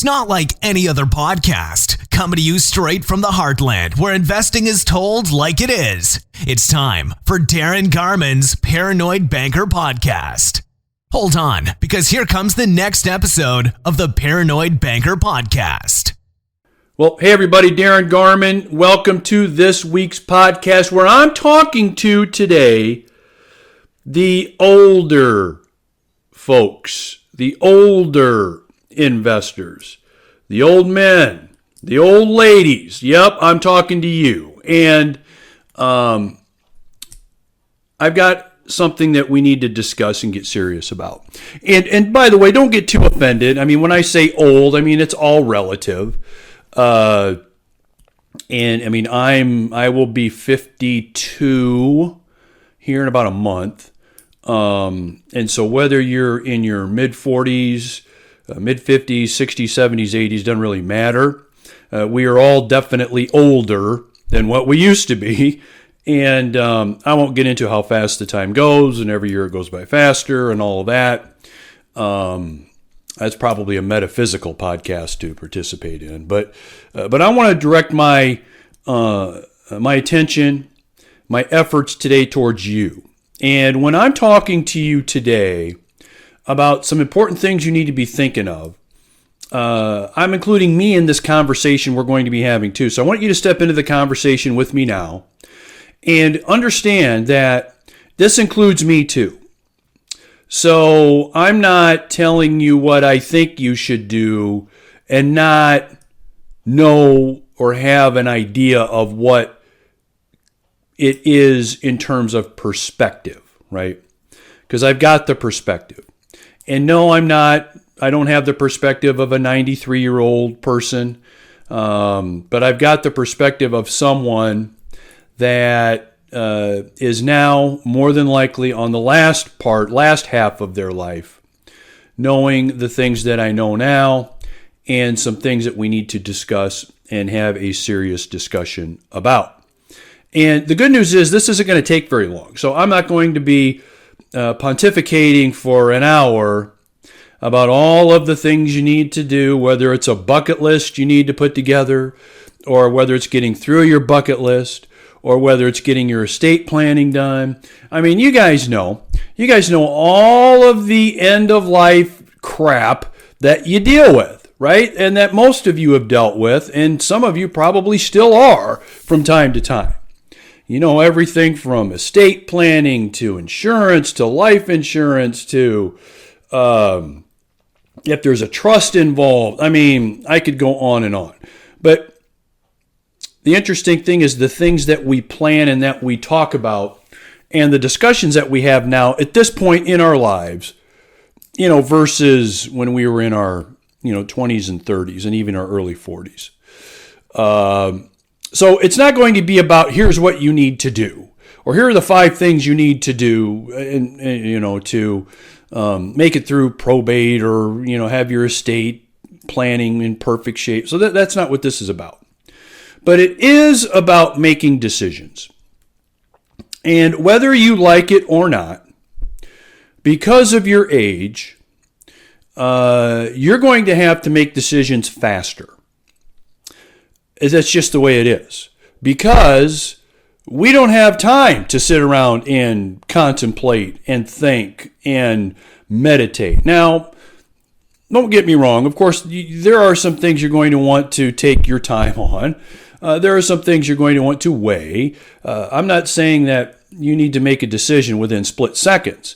not like any other podcast, coming to you straight from the heartland where investing is told like it is. It's time for Darin Garman's Paranoid Banker Podcast. Hold on, because here comes the next episode of the Paranoid Banker Podcast. Well, hey everybody, Darin Garman. Welcome to this week's podcast where I'm talking to today the older folks, the older investors, the old men, the old ladies. Yep, I'm talking to you. And I've got something that we need to discuss and get serious about. And by the way, don't get too offended. I mean, when I say old, I mean it's all relative. And I mean, I will be 52 here in about a month. And so whether you're in your mid 40s, mid 50s, 60s, 70s, 80s, doesn't really matter. We are all definitely older than what we used to be. And I won't get into how fast the time goes, and every year it goes by faster and all of that. That's probably a metaphysical podcast to participate in. But I want to direct my attention, my efforts today towards you. And when I'm talking to you today about some important things you need to be thinking of, I'm including me in this conversation we're going to be having too. So I want you to step into the conversation with me now and understand that this includes me too. So I'm not telling you what I think you should do and not know or have an idea of what it is in terms of perspective, right? Because I've got the perspective. And no, I don't have the perspective of a 93-year-old person, but I've got the perspective of someone that is now more than likely on the last half of their life, knowing the things that I know now and some things that we need to discuss and have a serious discussion about. And the good news is this isn't going to take very long. So I'm not going to be pontificating for an hour about all of the things you need to do, whether it's a bucket list you need to put together, or whether it's getting through your bucket list, or whether it's getting your estate planning done. I mean, you guys know all of the end of life crap that you deal with, right? And that most of you have dealt with, and some of you probably still are from time to time. You know, everything from estate planning to insurance to life insurance to if there's a trust involved. I mean, I could go on and on. But the interesting thing is the things that we plan and that we talk about and the discussions that we have now at this point in our lives, you know, versus when we were in our, 20s and 30s and even our early 40s. So it's not going to be about here's what you need to do, or here are the 5 things you need to do, and to make it through probate or have your estate planning in perfect shape. So that's not what this is about. But it is about making decisions, and whether you like it or not, because of your age, you're going to have to make decisions faster. That's just the way it is, because we don't have time to sit around and contemplate and think and meditate. Now, don't get me wrong. Of course, there are some things you're going to want to take your time on. There are some things you're going to want to weigh. I'm not saying that you need to make a decision within split seconds.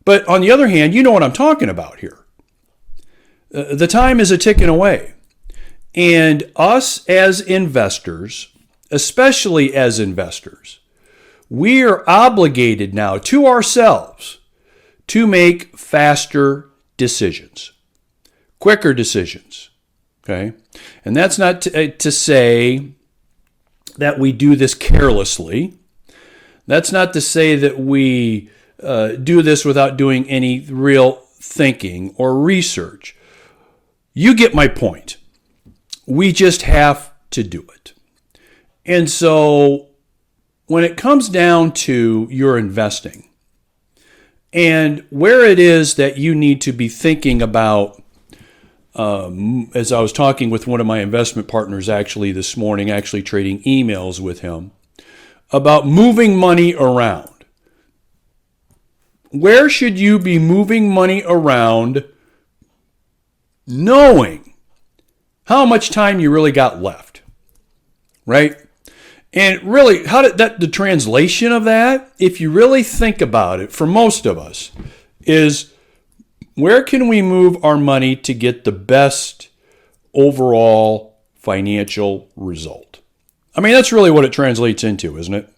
But on the other hand, you know what I'm talking about here. The time is a ticking away. And us as investors, especially as investors, we are obligated now to ourselves to make faster decisions, quicker decisions, okay? And that's not to say that we do this carelessly. That's not to say that we do this without doing any real thinking or research. You get my point. We just have to do it. And so when it comes down to your investing and where it is that you need to be thinking about as I was talking with one of my investment partners actually this morning, actually trading emails with him, about moving money around. Where should you be moving money around knowing how much time you really got left, right? And really, the translation of that, if you really think about it, for most of us, is where can we move our money to get the best overall financial result? I mean, that's really what it translates into, isn't it?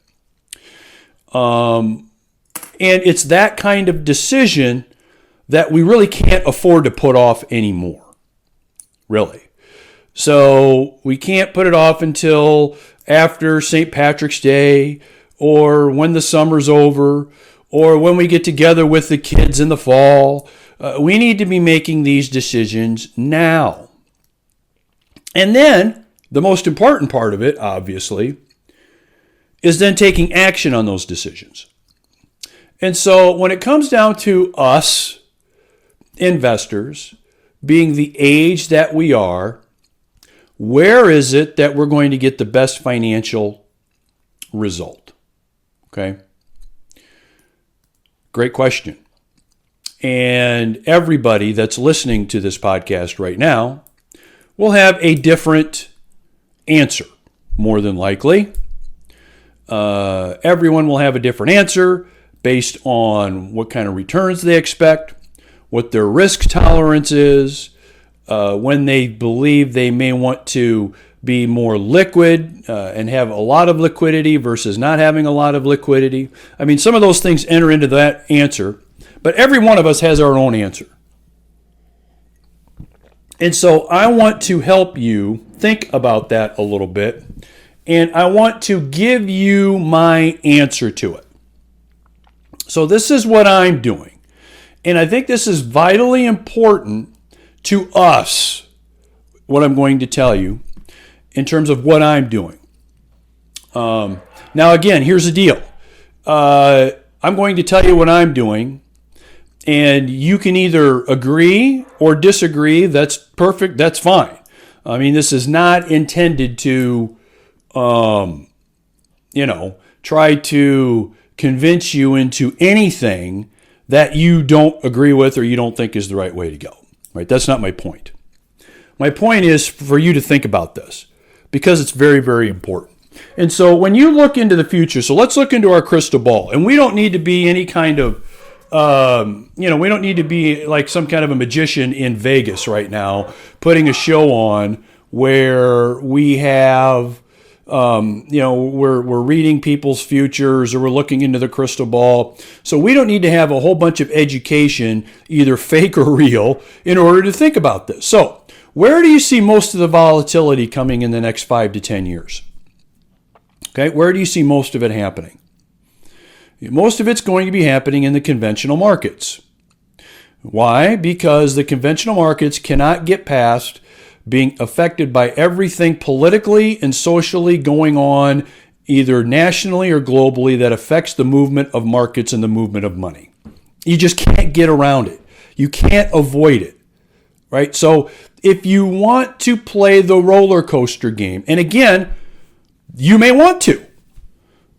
And it's that kind of decision that we really can't afford to put off anymore, really. So we can't put it off until after St. Patrick's Day, or when the summer's over, or when we get together with the kids in the fall. We need to be making these decisions now. And then the most important part of it, obviously, is then taking action on those decisions. And so when it comes down to us investors being the age that we are, where is it that we're going to get the best financial result? Okay. Great question. And everybody that's listening to this podcast right now will have a different answer, more than likely. Everyone will have a different answer based on what kind of returns they expect, what their risk tolerance is, when they believe they may want to be more liquid and have a lot of liquidity versus not having a lot of liquidity. I mean, some of those things enter into that answer, but every one of us has our own answer. And so I want to help you think about that a little bit, and I want to give you my answer to it. So this is what I'm doing, and I think this is vitally important to us, what I'm going to tell you in terms of what I'm doing. Now, again, here's the deal. I'm going to tell you what I'm doing, and you can either agree or disagree. That's perfect. That's fine. I mean, this is not intended to, try to convince you into anything that you don't agree with or you don't think is the right way to go. Right? That's not my point. My point is for you to think about this because it's very, very important. And so when you look into the future, so let's look into our crystal ball. And we don't need to be any kind of, we don't need to be like some kind of a magician in Vegas right now, putting a show on where we have, we're reading people's futures or we're looking into the crystal ball. So we don't need to have a whole bunch of education, either fake or real, in order to think about this. So where do you see most of the volatility coming in the next 5 to 10 years? Okay, where do you see most of it happening? Most of it's going to be happening in the conventional markets. Why? Because the conventional markets cannot get past being affected by everything politically and socially going on either nationally or globally that affects the movement of markets and the movement of money. You just can't get around it. You can't avoid it, right? So if you want to play the roller coaster game, and again, you may want to.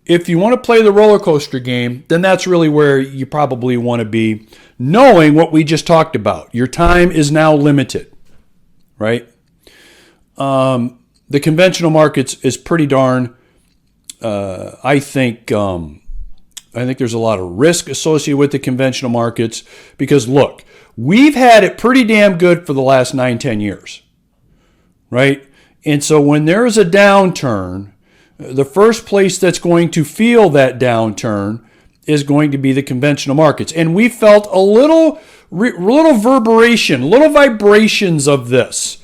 If you want to play the roller coaster game, then that's really where you probably want to be, knowing what we just talked about. Your time is now limited, right? The conventional markets is pretty darn. I think there's a lot of risk associated with the conventional markets because look, we've had it pretty damn good for the last 9-10 years, right? And so when there is a downturn, the first place that's going to feel that downturn is going to be the conventional markets. And we felt a little reverberation, little vibrations of this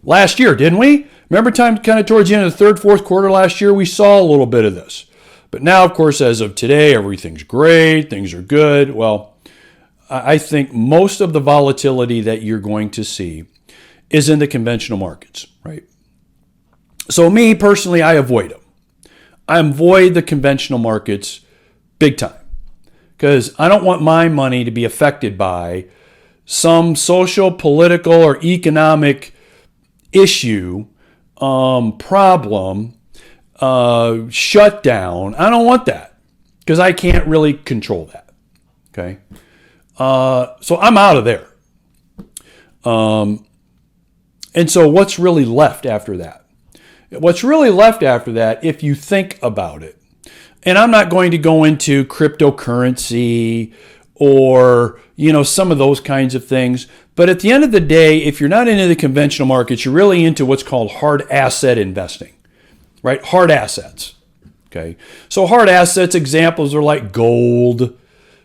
last year, didn't we? Remember kind of towards the end of the third, fourth quarter last year, we saw a little bit of this. But now, of course, as of today, everything's great. Things are good. Well, I think most of the volatility that you're going to see is in the conventional markets, right? So me, personally, I avoid them. I avoid the conventional markets big time because I don't want my money to be affected by some social, political, or economic issue, problem, shutdown. I don't want that because I can't really control that. Okay. So I'm out of there. And so what's really left after that? What's really left after that, if you think about it, and I'm not going to go into cryptocurrency or, some of those kinds of things. But at the end of the day, if you're not into the conventional markets, you're really into what's called hard asset investing, right? Hard assets. Okay. So hard assets examples are like gold,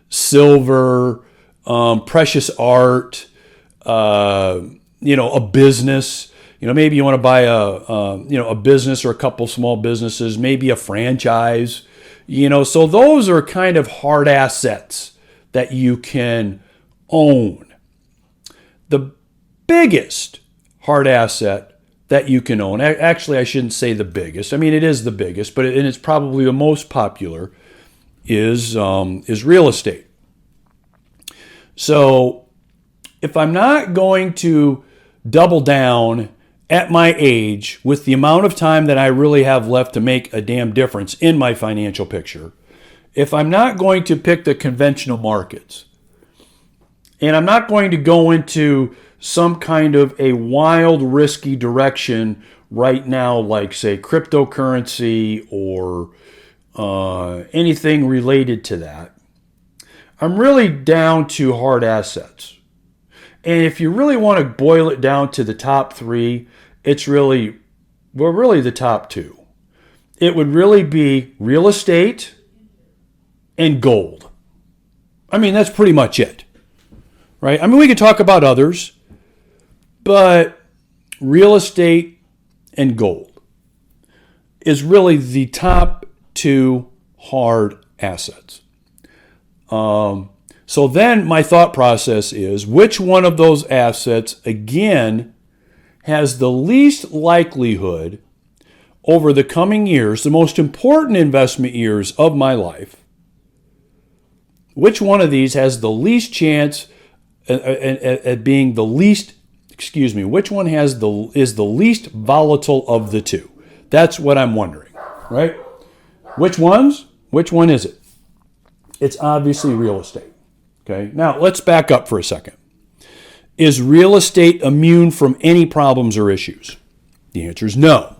silver, precious art, a business. Maybe you want to buy a business or a couple small businesses, maybe a franchise. So those are kind of hard assets that you can own. The biggest hard asset that you can own, actually I shouldn't say the biggest. I mean, it is the biggest, but it's probably the most popular, is real estate. So if I'm not going to double down at my age with the amount of time that I really have left to make a damn difference in my financial picture, if I'm not going to pick the conventional markets, and I'm not going to go into some kind of a wild, risky direction right now, like, say, cryptocurrency or anything related to that, I'm really down to hard assets. And if you really want to boil it down to the top three, it's really the top two. It would really be real estate and gold. I mean, that's pretty much it, right? I mean, we could talk about others, but real estate and gold is really the top two hard assets. So then my thought process is, which one of those assets, again, has the least likelihood over the coming years, the most important investment years of my life, which one of these has the least chance at being the least, which one is the least volatile of the two? That's what I'm wondering, right? Which ones? Which one is it? It's obviously real estate. Okay, now let's back up for a second. Is real estate immune from any problems or issues? The answer is no.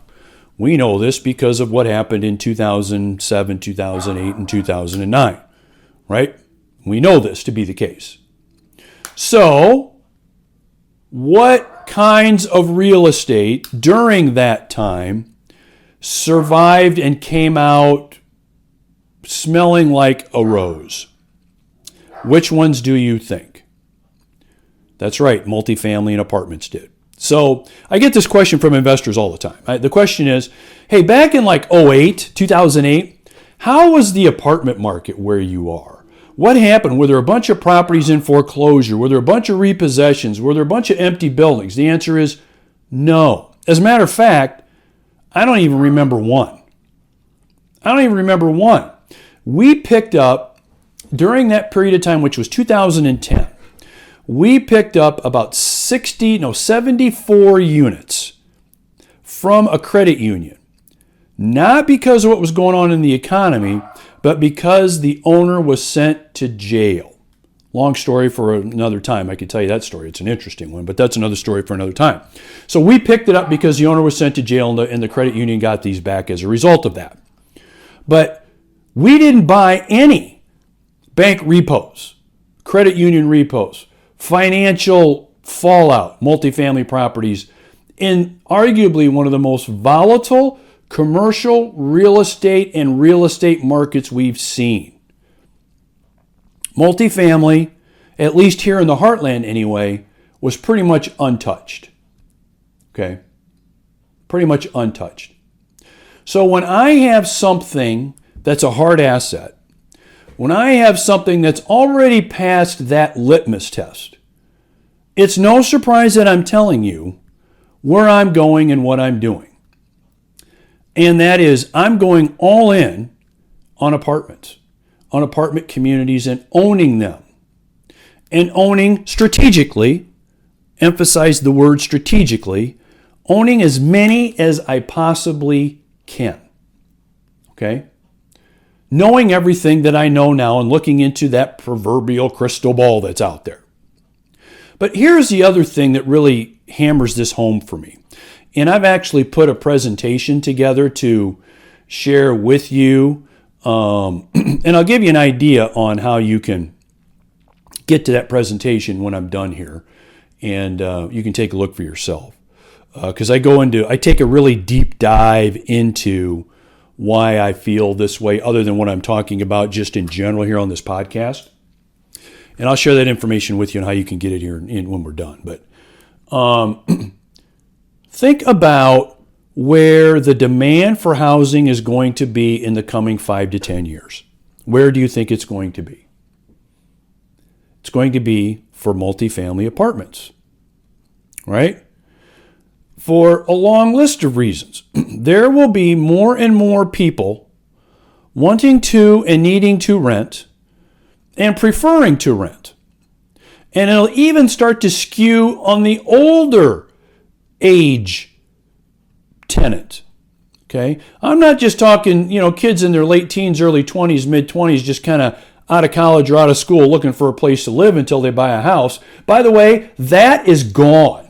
We know this because of what happened in 2007, 2008, and 2009, right? We know this to be the case. So, what kinds of real estate during that time survived and came out smelling like a rose? Which ones do you think? That's right, multifamily and apartments did. So I get this question from investors all the time. The question is, hey, back in like 2008, how was the apartment market where you are? What happened? Were there a bunch of properties in foreclosure? Were there a bunch of repossessions? Were there a bunch of empty buildings? The answer is no. As a matter of fact, I don't even remember one. We picked up, during that period of time, which was 2010, we picked up about 74 units from a credit union. Not because of what was going on in the economy, but because the owner was sent to jail. Long story for another time. I can tell you that story. It's an interesting one, but that's another story for another time. So we picked it up because the owner was sent to jail and the credit union got these back as a result of that. But we didn't buy any bank repos, credit union repos, financial fallout, multifamily properties in arguably one of the most volatile commercial real estate and real estate markets we've seen. Multifamily, at least here in the heartland anyway, was pretty much untouched. Okay? Pretty much untouched. So when I have something that's a hard asset, when I have something that's already passed that litmus test, it's no surprise that I'm telling you where I'm going and what I'm doing. And that is, I'm going all in on apartments, on apartment communities and owning them. and owning strategically, emphasize the word strategically, owning as many as I possibly can. Okay? Knowing everything that I know now and looking into that proverbial crystal ball that's out there. But here's the other thing that really hammers this home for me. And I've actually put a presentation together to share with you. And I'll give you an idea on how you can get to that presentation when I'm done here. And you can take a look for yourself. Because I take a really deep dive into why I feel this way, other than what I'm talking about just in general here on this podcast. And I'll share that information with you on how you can get it here when we're done. But think about where the demand for housing is going to be in the coming 5 to 10 years. Where do you think it's going to be? It's going to be for multifamily apartments, right? For a long list of reasons. There will be more and more people wanting to and needing to rent and preferring to rent. And it'll even start to skew on the older age tenant. Okay? I'm not just talking, kids in their late teens, early 20s, mid 20s, just kind of out of college or out of school looking for a place to live until they buy a house. By the way, that is gone.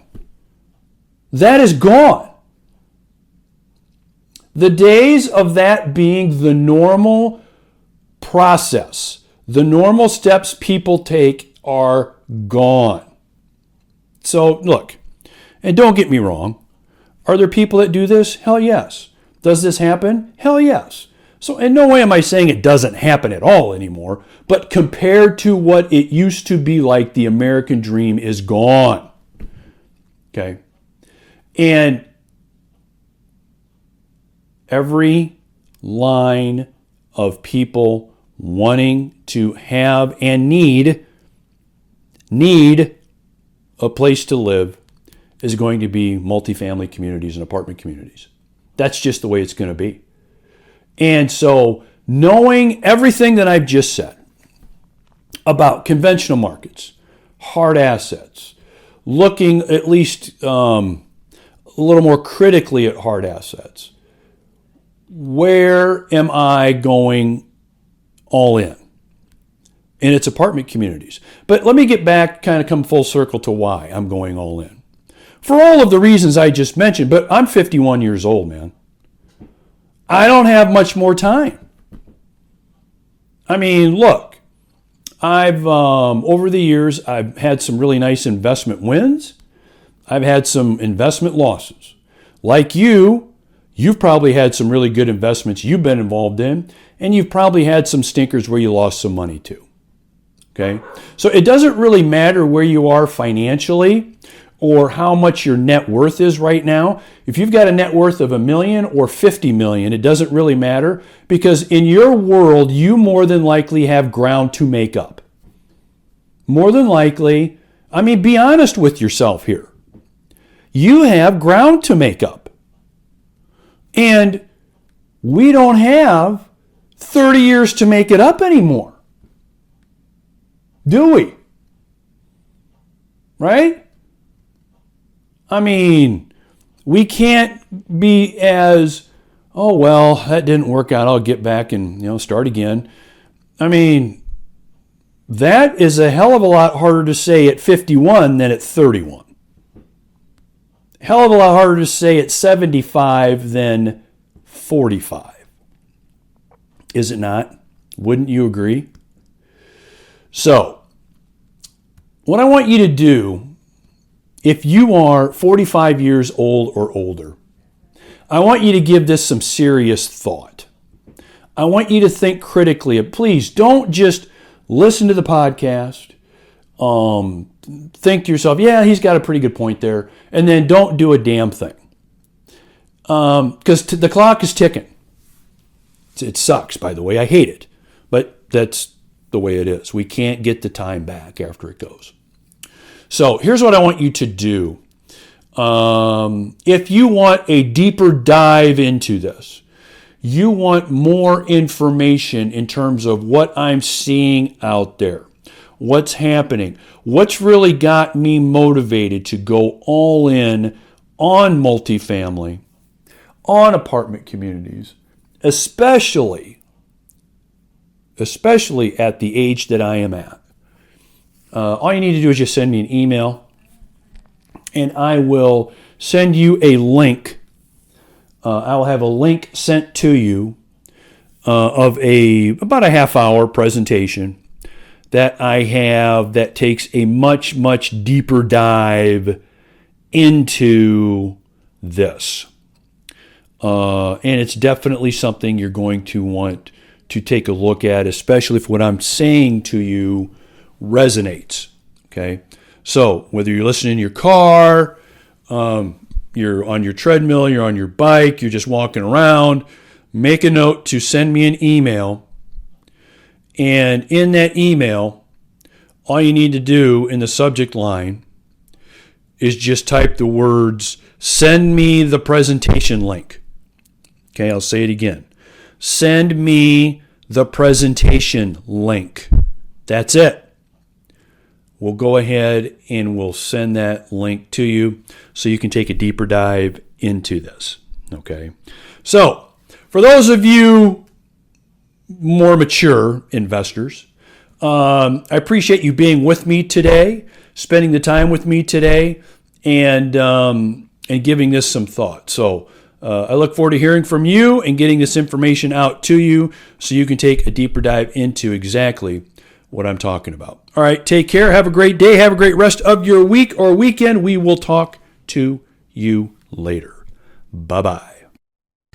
That is gone. The days of that being the normal process, the normal steps people take are gone. So look, and don't get me wrong, are there people that do this? Hell yes. Does this happen? Hell yes. So in no way am I saying it doesn't happen at all anymore, but compared to what it used to be like, the American dream is gone. Okay? And every line of people wanting to have and need a place to live is going to be multifamily communities and apartment communities. That's just the way it's going to be. And so knowing everything that I've just said about conventional markets, hard assets, looking at least a little more critically at hard assets, where am I going all in? And it's apartment communities. But let me get back, kind of come full circle to why I'm going all in. For all of the reasons I just mentioned, but I'm 51 years old, man. I don't have much more time. I mean, look, I've, over the years, I've had some really nice investment wins. I've had some investment losses. Like you've probably had some really good investments you've been involved in, and you've probably had some stinkers where you lost some money too. Okay? So it doesn't really matter where you are financially or how much your net worth is right now. If you've got a net worth of $1 million or $50 million, it doesn't really matter, because in your world, you more than likely have ground to make up. More than likely, be honest with yourself here. You have ground to make up. And we don't have 30 years to make it up anymore. Do we? Right? We can't be as, oh, well, that didn't work out. I'll get back and, start again. That is a hell of a lot harder to say at 51 than at 31. Hell of a lot harder to say at 75 than 45. Is it not? Wouldn't you agree? So, what I want you to do, if you are 45 years old or older, I want you to give this some serious thought. I want you to think critically. Please don't just listen to the podcast, think to yourself, yeah, he's got a pretty good point there, and then don't do a damn thing. Because the clock is ticking. It sucks, by the way. I hate it. But that's the way it is. We can't get the time back after it goes. So here's what I want you to do. If you want a deeper dive into this, you want more information in terms of what I'm seeing out there, What's happening? What's really got me motivated to go all in on multifamily, on apartment communities, especially at the age that I am at? All you need to do is just send me an email, and I will send you a link. I will have a link sent to you of about a half-hour presentation that I have that takes a much, much deeper dive into this. And it's definitely something you're going to want to take a look at, especially if what I'm saying to you resonates. Okay? So whether you're listening in your car, you're on your treadmill, you're on your bike, you're just walking around, make a note to send me an email. And in that email, all you need to do in the subject line is just type the words, "Send me the presentation link." Okay, I'll say it again. Send me the presentation link. That's it. We'll go ahead and we'll send that link to you so you can take a deeper dive into this. Okay, so for those of you more mature investors, I appreciate you being with me today, spending the time with me today, and giving this some thought. So I look forward to hearing from you and getting this information out to you so you can take a deeper dive into exactly what I'm talking about. All right, take care. Have a great day. Have a great rest of your week or weekend. We will talk to you later. Bye-bye.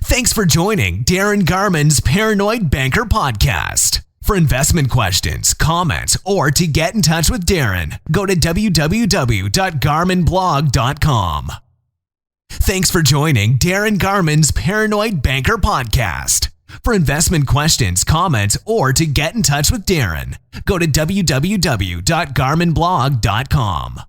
Thanks for joining Darin Garman's Paranoid Banker Podcast. For investment questions, comments, or to get in touch with Darin, go to www.garmanblog.com. Thanks for joining Darin Garman's Paranoid Banker Podcast. For investment questions, comments, or to get in touch with Darin, go to www.garmanblog.com.